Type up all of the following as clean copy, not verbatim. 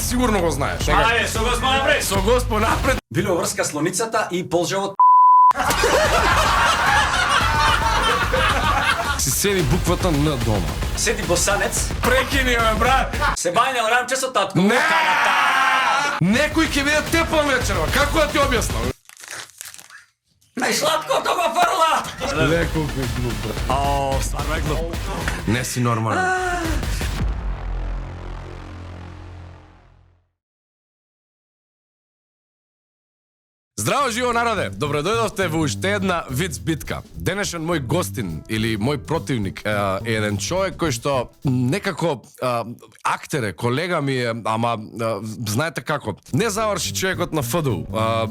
сигурно го знаеш. Ајде, со Господ напред. Со Господ напред. Биле врска слоницата и полжавот. Си седи буквата Н дома. Седи босанец. Прекини ме, брат. Се бајнел рамче со татко. Не! Некој ќе биде тепла вечерва. Како да ти објаснам? Најсладкото го фрла. Леко кој глуп, брат. Стварно е глуп. Не си нормален. Здраво, живо народе! Добро дојдовте во уште една виц битка. Денешен мој гостин или мој противник е еден човек кој што некако актер е, колега ми е, ама знаете како, не заврши човекот на ФДУ,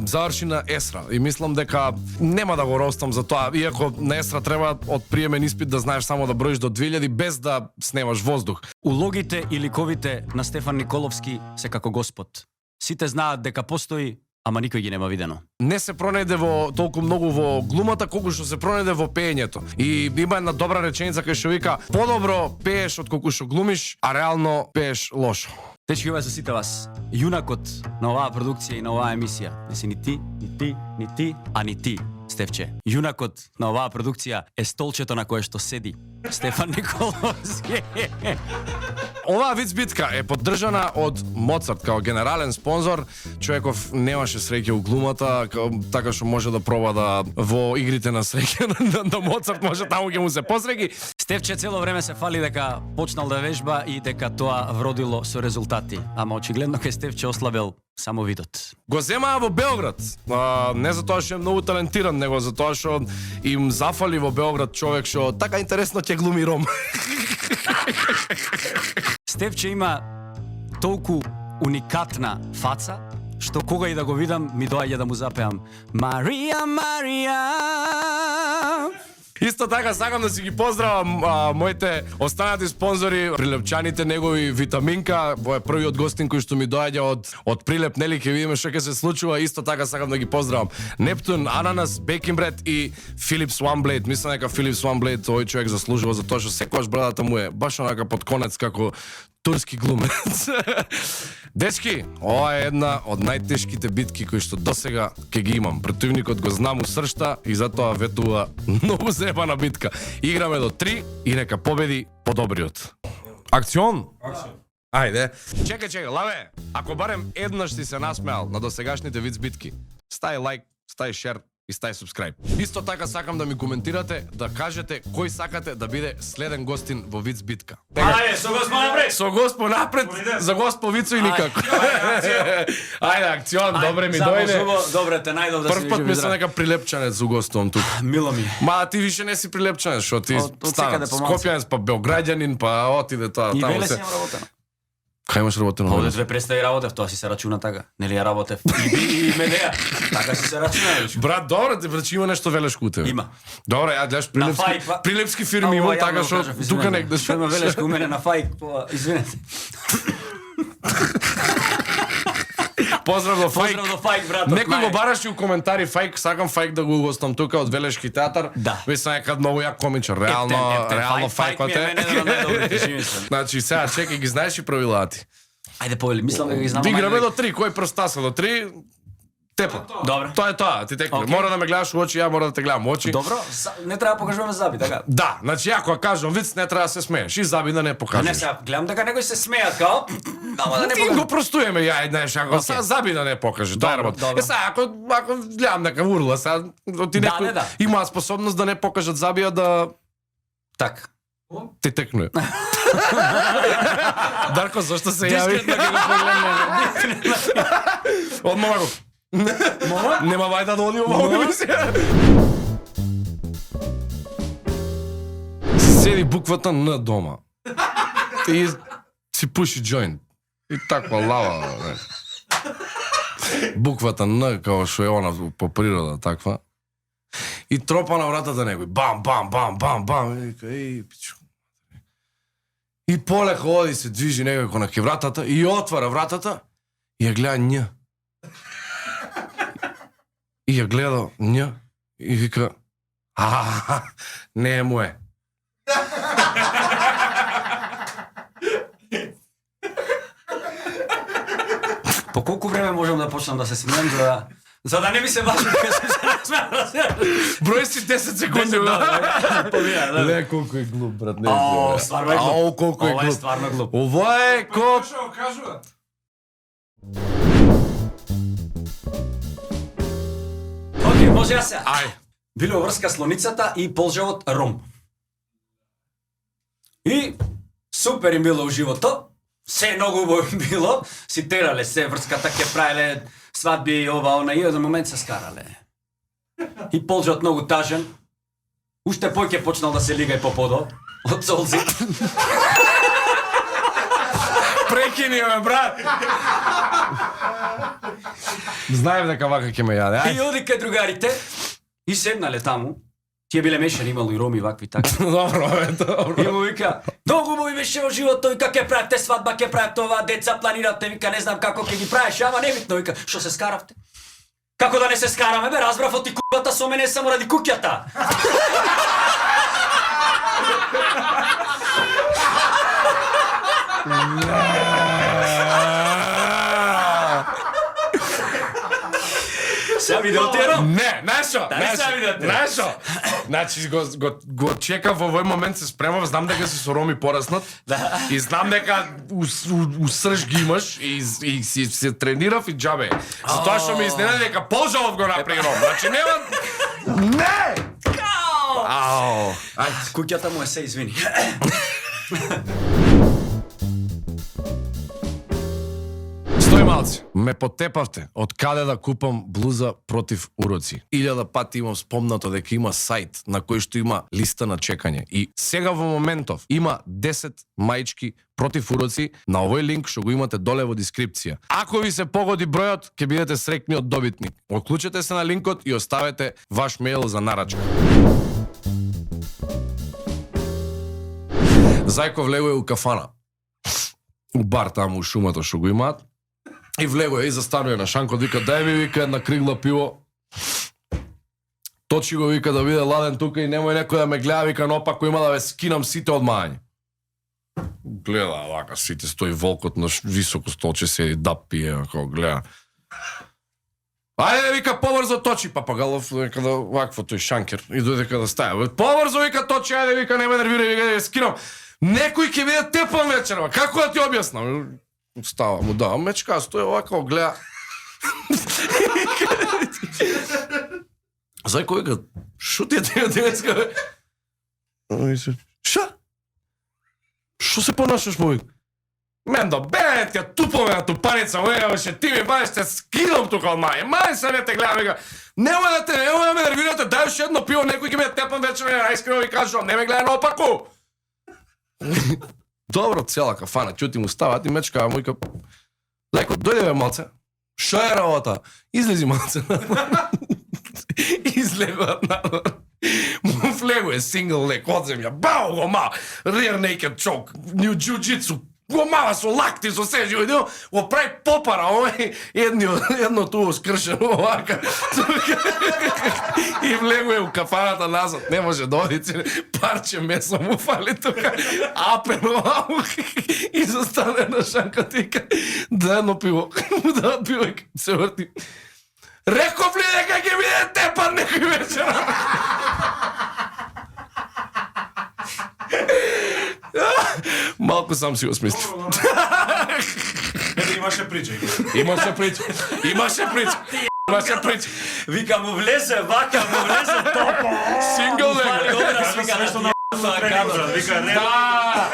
заврши на ЕСРА и мислам дека нема да го ростам за тоа, иако на ЕСРА треба од приемен испит да знаеш само да броиш до 2000 без да снемаш воздух. Улогите и ликовите на Стефан Николовски се како Господ. Сите знаат дека постои, ама никој ги нема видено. Не се пронајде во толку многу во глумата колку што се пронајде во пеењето. И има една добра реченица кај што вика: подобро пееш од колку што глумиш, а реално пееш лошо. Дечки, ова со сите вас. Јунакот на оваа продукција и на оваа емисија не си ни ти, а ни ти, Стефче. Јунакот на оваа продукција е столчето на кое што седи Стефан Николовски. Оваа виц битка е поддржана од Моцарт као генерален спонзор. Човеков немаше среќа у глумата, така што може да проба да во игрите на среќа на Моцарт може таму ќе му се посреќи. Стефче цело време се фали дека почнал да вежба и дека тоа вродило со резултати. Ама очигледно кај Стефче ослабел само видот. Го земаа во Белград. Не затоа што е многу талентиран, него затоа што им зафали во Белград човек што така интересно ќе глуми ром. Стефче има толку уникатна фаца, што кога и да го видам, ми доаѓа да му запеам Марија, Марија. Исто така сакам да си ги поздравам моите останати спонзори, прилепчаните негови Витаминка, во е првиот гостин кој што ми доаѓа од Прилеп, нели ќе видиме што ќе се случува. Исто така сакам да ги поздравам Нептун, Ананас, Бекин Бред и Филипс One Мислам дека Филипс One овој човек заслужува за тоа што секогаш брадата му е баш онака под конец како турски глумец. Дечки, ова е една од најтешките битки кои што досега ќе ги имам. Противникот го знам усршта и затоа ветува многу зебана битка. Играме до 3 и нека победи подобриот. Акцион? Ајде. Чекај, лаве, ако барем еднаш си се насмеал на досегашните виц битки, стај лайк, стај шер и стај субскрайб. Исто така сакам да ми коментирате, да кажете кој сакате да биде следен гостин во виц битка. Ајде, со Господ напред. Со Господ напред, за Господ Вицо и никако. Ајде, акцион, добре ми дојде. Добре, те најдов да се Прв пат мислам дека прилепчанец угостувам тука. Мило ми. Ма ти више не си прилепчанец, што ти секаде станат помалку. Скопјанец, па Белграѓанин, па отиде тоа. И таму веле се. си работено. Кај имаш работено? Овде две представи работев, тоа си се рачуна така. Нели ја работев и Медеја. Така си се рачуна. Брат, добро, ти брат, има нешто велешко у тебе. Има. Добре, ја гледаш На Фајк, прилепски фирми имам така што тука негде што има велешко у мене на Фајк, извинете. Поздрав до Фајк. Поздрав до Фајк, брат. Некој го бараш и у коментари Фајк, сакам Фајк да го угостам тука од Велешки театар. Да. Мислам дека многу јак комичар, реално Фајкот е. Значи сега чекај, ги знаеш и правилата. Ајде повели, мислам дека ги знам. Играме до 3, кој простаса до 3? Тепа. Добро. Тоа е тоа, ти текне. Мора да ме гледаш у очи, ја мора да те гледам у очи. Добро, не треба да покажуваме заби, така. Да, значи ја кога кажам виц не треба да се смееш и заби да не Не покажеш. сега, гледам дека некои се смеат као, ама да не Ти го простуеме ја еднаш, ако сега заби да не покаже, тоа е работа. добро. Сега ако гледам дека урла, сега ти некој да. има способност да не покажат забија да Так. ти текнуе. Дарко, зашто се јави? Дискретно ќе го погледнем. Одмова го. Нема вајда да одиме во емисија. Седи буквата Н дома. И си пуши џоинт. И таква лава. Не. Буквата Н, као што е она по природа, таква. И тропа на вратата некој. Бам, бам, бам, бам, бам. И вика, пичу. И полека оди се движи некој на ке вратата и отвара вратата и ја гледа Њ. И ја гледа Њ и вика, не е мое. По колку време можам да почнам да се смеам за да не ми се важи кога сум се насмеал? Број си 10 секунди. Да. Не, колку е глуп, брат. Не. Стварно е глуп. Ау, колку е Ова е глуп. стварно глуп. Ова е колку... Што кажуваат? Океј, може ја се. Ај. Биле врска слоницата и полжавот ром. И супер им било уживото. Се многу убаво им било. Си терале се врската, ке правеле свадби, ова, она, и еден момент се скарале. И полжавот многу тажен. Уште поќе почнал да се лига и по подо. Од солзи. Прекини ме, брат. Знаев дека вака ќе ме јаде. И оди кај другарите и седнале таму. Тие биле мешани, имало и роми вакви така. Добро, добро. И му вика, многу му беше во живото, вика, ке правите свадба, ке правите ова, деца планирате, вика, не знам како ќе ги правиш, ама небитно, вика, што се скаравте? Како да не се скараме, бе, разбрав од ти куќата со мене само ради куќата. Сега видео ти е ром? Не, знаеш сега видете. Знаеш. Значи го чекав во овој момент, се спремав, знам дека си со роми пораснат. И знам дека усрж ги имаш и си се тренирав и џабе. Затоа што ми изненади дека Полжавов го направи ром. Значи нема. Не! Ау. Ајде, куќата му е се извини. Стој малци, ме потепавте од каде да купам блуза против уроци. 1000 пати имам спомнато дека има сајт на кој што има листа на чекање. И сега во моментов има 10 маички против уроци на овој линк што го имате доле во дескрипција. Ако ви се погоди бројот, ќе бидете среќни од добитник. Оклучете се на линкот и оставете ваш мејл за нарачка. Зајко влегува у кафана. У бар таму у шумата што го имаат. И влегува и застанува на шанкот, вика, дај ми, вика, една кригла пиво. Точи го, вика, да биде ладен тука и немој некој да ме гледа, вика, наопако има да ве скинам сите од мајање. Гледа, вака, сите стои волкот на високо столче седи, да пие, ако гледа. Ајде, вика, побрзо точи, Папагалов, вика, да вакво тој шанкер, и додека да стаја. Побрзо, вика, точи, ајде, вика, не ме нервирај, вика, да ве скинам. Некој ќе биде тепан вечерва, како да ти објаснам? Става му давам мечка, стои овако, гледа. Зајко вика, шо ти е тега денеска, бе? Ша? Шо се понашаш, му вика? Мендо, бе, тја тупове на тупаница, беше, ти ми баеш, те скидам тука од мај. Мај се не те гледам, вика. Немој да ме нервирате, дај уште едно пиво, некој ќе ме тепан вечерва, најскриво ви кажувам, не ме гледа наопаку. Добро, цела кафана, чути му стават и мечка, му вика, леко, дојде бе малце, шо е работа? Излези малце. Излегуват надвор. Му влегуе сингл лек од земја, бау го ма, rear naked choke, new jiu-jitsu, го мава со лакти, со се живо, го прави попара, овој, едно туо скршено овака. И влегуе у кафаната назад, не може да оди, парче месо му фали тука, апен овако, и застане на шанката и да едно пиво, да пиво и се врти. Реков ли дека ќе биде тепан некој вечер? Малку сам си го смислив. Ете имаше прича. Имаше прича. Вика, му влезе, вака, му влезе топо. Сингл лек. Образ, вика, Нешто на брат, вика, не. Да.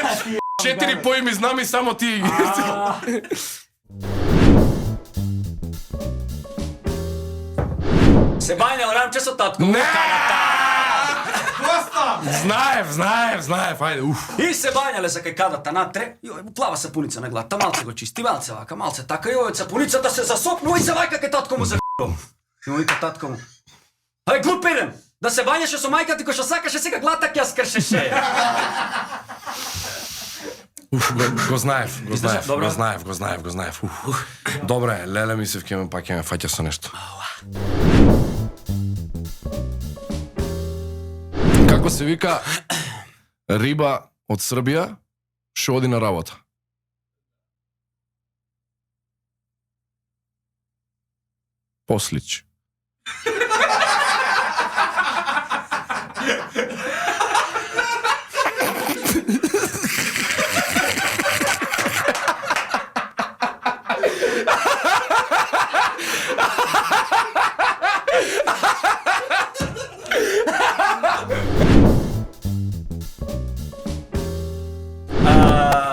4 поими знам и само ти. Се бајне орамче со татко. Не! Коста! Знаев, ајде, уф. И се бањале се кај кадата натре, јој му плава сапуница на главата, малце го чисти, малце вака, малце така, јој од сапуницата се засопнува и се вајка кај татко му за И му вика татко му, ај глупенем, да се бањаше со мајка ти кој што сакаше сега глата ќе ја скршеше. Уф, го знаев. Добро. Го знаев. Уф. Добре, леле мислев ќе ме фаќа со нешто. Како се вика риба од Србија што оди на работа? Послич.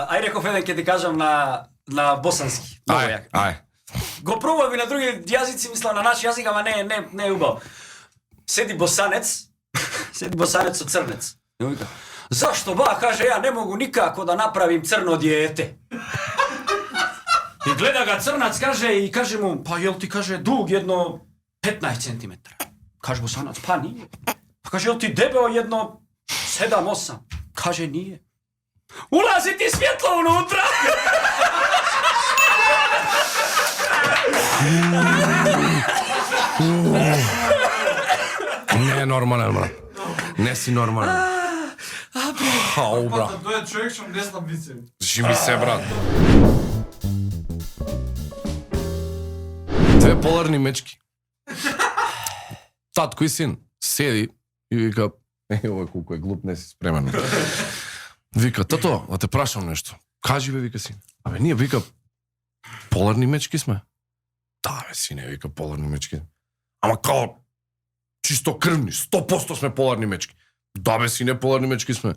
Ај реков еден ќе ти кажам на босански. Много јак. Ај. Го пробував и на други јазици, мислам на наш јазик, ама не е убаво. Седи босанец со црнец. И вика: "Зашто ба?" каже, "Ја не могу никако да направим црно диете." И гледа го црнац, каже му: "Па јел ти каже дуг едно 15 центиметра?" Каже босанац: "Па ние." Па каже: "Јел ти дебел едно 7-8?" Каже: "Ние." Улази ти свјетло унутра. Не е нормален, брат. Не си нормален. Хау, брат. Тоа дојде човек што не знам вицеви. Жими се, брат. Две поларни мечки. Татко и син седи и вика: "Овој колку е глуп, не си спремен." Вика: "Тато, да те прашам нешто." "Кажи бе," вика син. "Абе, ние," вика, "поларни мечки сме." "Да, бе, сине," вика, "поларни мечки." "Ама као чисто крвни, 100% сме поларни мечки." "Да, бе, сине, поларни мечки сме."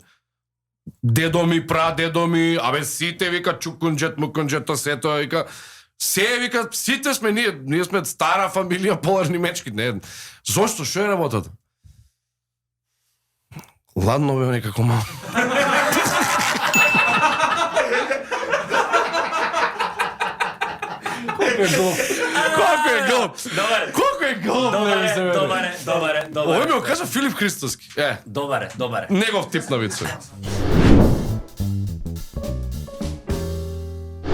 "Дедо ми, прадедо ми, абе сите," вика, "чукунџет, мукунџето, сето," вика, "се," вика, "сите сме ние сме стара фамилија поларни мечки." Не, зошто, што е работата? Ладно бе, некако мало. Колко е глуп? Добаре. Колко е глуп? Добаре. Овој ми го кажа Филип Христоски. Добаре. Негов тип на вицови.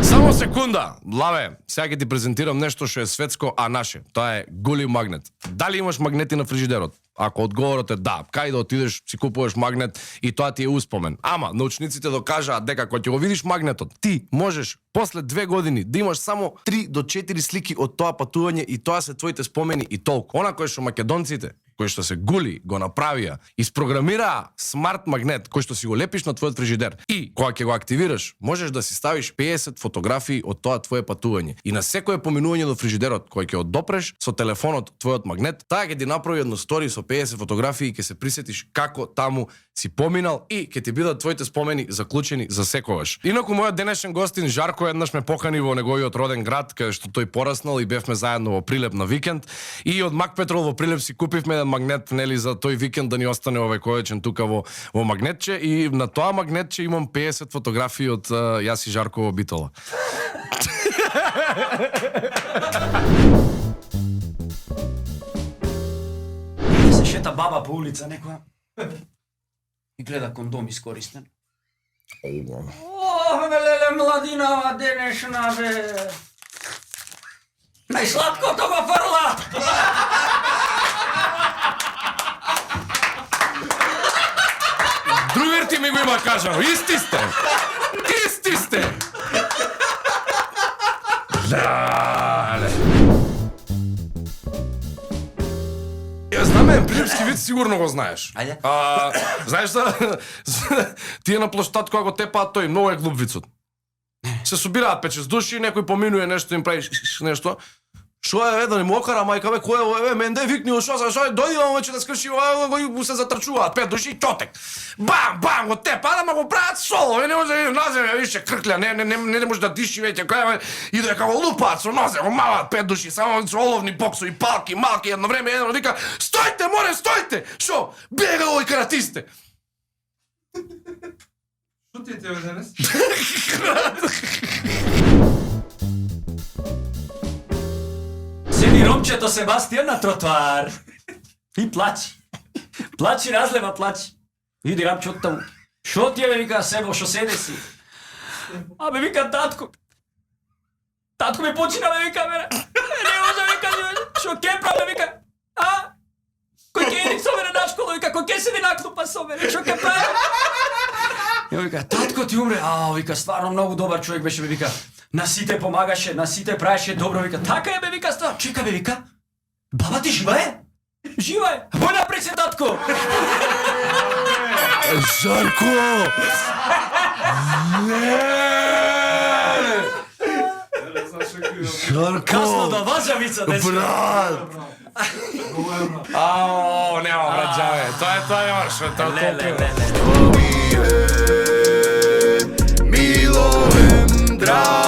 Само секунда, Лаве, сега ќе ти презентирам нешто што е светско, а наше. Тоа е Гули магнет. Дали имаш магнети на фрижидерот? Ако одговорот е да, кај да отидеш, си купуваш магнет и тоа ти е успомен. Ама научниците докажаат дека кога ќе го видиш магнетот, ти можеш после 2 години да имаш само 3 до 4 слики од тоа патување и тоа се твоите спомени и толку. Она кој што македонците, кои што се Гули го направија, испрограмираа смарт магнет кој што си го лепиш на твојот фрижидер. И кога ќе го активираш, можеш да си ставиш 50 фотографии од тоа твое патување. И на секое поминување до фрижидерот кој ќе оддопреш со телефонот твојот магнет, таа ќе ти направи едно стори со 50 фотографии и ќе се присетиш како таму си поминал и ќе ти бидат твоите спомени заклучени за секогаш. Инаку мојот денешен гостин Жарко еднаш ме покани во неговиот роден град каде што тој пораснал и бевме заедно во Прилеп на викенд и од Мак Петрол во Прилеп си купивме еден магнет, нели, за тој викенд да ни остане овековечен тука во магнетче и на тоа магнетче имам 50 фотографии од јас и Жарко во Битола. Се шета баба по улица некоја и гледа кондом искористен. Бе, леле, младинава денешна, бе. Најсладкото го фрла. Другер ти ми го има кажал, исти сте! Леле. Ја знаме, прилепски вид сигурно го знаеш. Ајде. Знаеш тие на плоштад кога го тепаат тој, многу е глуп вицот. Се собираат 5-6 души, некој поминува нешто, им прави нешто. Шо е, да не мокара, мајка, бе, кој е, менде викни, шо дојди вам вече да скрши, го се затрчуваат 5 души и чотек. Бам, го тепа, ама го прават соло, не може да наземе више крклја, не може да диши веќе, кој и да како лупаат со нозе, го маваат 5 души, само со оловни боксови, палки, малки, едно време едно вика: "Стојте, море, стојте!" Шо? Бега овој каратисте. Што ти е тебе денес? Седи ромчето Себастијан на тротоар и плачи. Плачи, разлева, плачи. Иди рамче од таму. Шо ти е, бе, вика, Себо, шо седе си? Абе, вика, татко. Татко ми почина, бе, вика, бе. Не може, вика, шо ке прави, вика. Кој ке иди со мене на школа, вика, кој ке седи на клупа со мене, шо ке прави? И вика, татко ти умре. Вика, стварно многу добар човек беше, бе, вика. На сите помагаше, на сите правеше добро, вика. Така е, бе, вика, ствар. Чека, бе, вика. Баба ти жива е? Жива е! Бој напред се, татко! Жарко! Не знам што ќе Жарко! Касно да важавица, дечко! Брат! Ао, нема брат, джаве. Тоа нема што, тоа толку. Ле. Миловен драг.